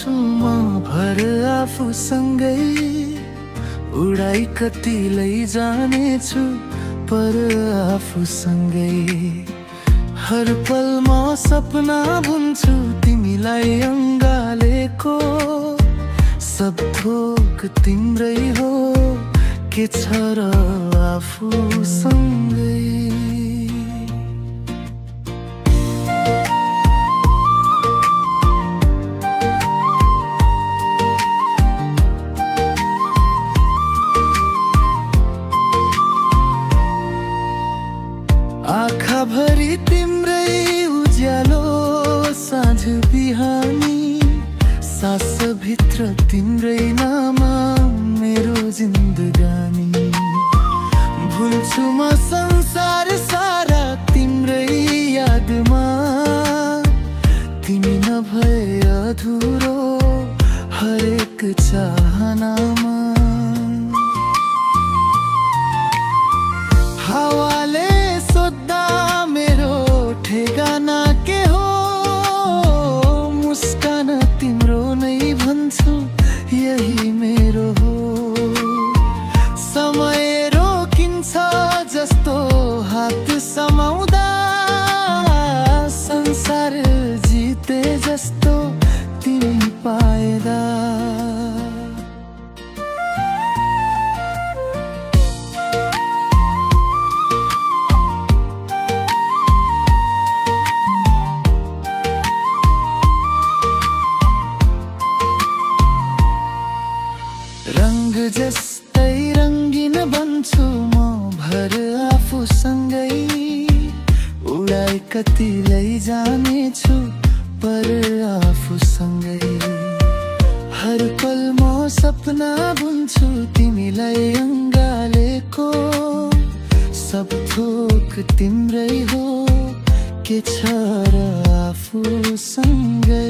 बन्छु म भर आफूसँगै। उडाई कति लैजानेछु पर आफूसँगै। हर पल म सपना बुन्छु तिमीलाई अँगालेको। सब थोक तिम्रै हो के छ र आफूसँगै। आँखाभरि तिम्रै उज्यालो साँझ बिहानी। सासभित्र तिम्रै नाम मेरो जिन्दगानी। भुल्छु म संसार सारा तिम्रै यादमा। तिमी नभए अधुरो हरेक चाहनामा। हावाले सोध्दा मेरो ठेगाना के हो। मुस्कान तिम्रो नै भन्छु यही मेरो हो। समय रोकिन्छ जस्तो हात समाउँदा। संसार जिते जस्तो तिमी पाएदा। रंग जस्तै रंगीन बन्छु म भर आफूसँगै। उडाई कति लैजानेछु पर आफूसँगै। हर पल म सपना बुन्छु तिमीलाई अँगालेको। सब थोक तिम्रै हो के छ र आफूसँगै।